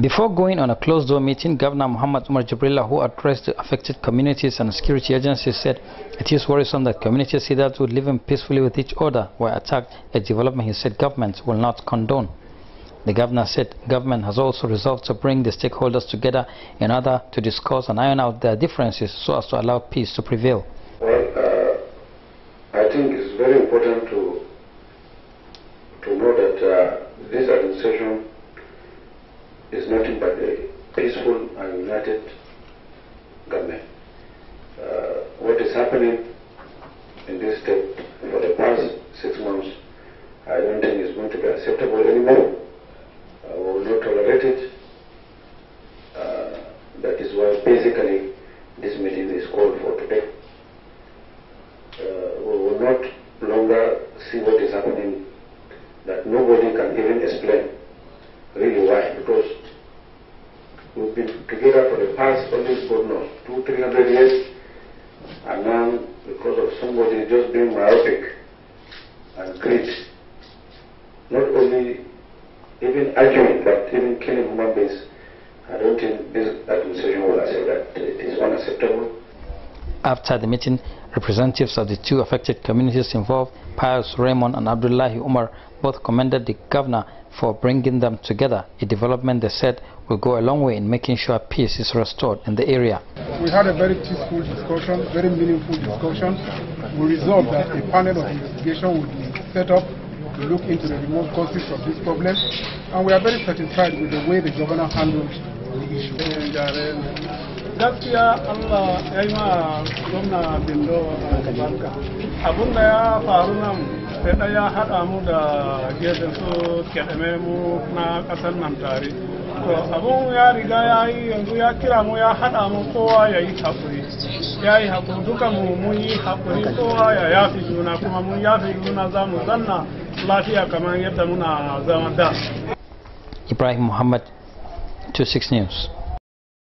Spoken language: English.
Before going on a closed-door meeting, Governor Muhammad Umar Jibrilla, who addressed the affected communities and security agencies, said it is worrisome that communities that would live in peacefully with each other were attacked, a development he said government will not condone. The governor said government has also resolved to bring the stakeholders together in order to discuss and iron out their differences so as to allow peace to prevail. Well, I think it's very important to know that this administration is nothing but a peaceful and united government. What is happening in this state for the past 6 months, I don't think is going to be acceptable anymore. We will not tolerate it. That is why basically this meeting is called for today. We will not longer see what is happening that nobody can even explain really why, because we've been together for the past almost 200-300 years, and now because of somebody just being myopic and greed, not only even arguing but even killing human beings, I don't think this administration will accept that. It is unacceptable. After the meeting, representatives of the two affected communities involved, Pius Raymond and Abdullahi Umar, both commended the governor for bringing them together, a development they said will go a long way in making sure peace is restored in the area. We had a very peaceful discussion, very meaningful discussion. We resolved that a panel of investigation would be set up to look into the remote causes of this problem, and we are very satisfied with the way the governor handled the issue. Gaskiya Allah ya yi ma gwamna Bindo albarka. Abun da ya faru nan sai da ya haɗa mu da gefen su keɗame mu na ƙasar nan tare. To abun ya riga ya yi yanzu ya kira mu ya haɗa mu kowa ya yi haƙuri. Ya yi haƙuri duka mu mun yi haƙuri kowa ya yafi juna kuma mun yafi juna za mu zanna lafiya kamar yadda muna zama da. Ibrahim Muhammad, 26 News.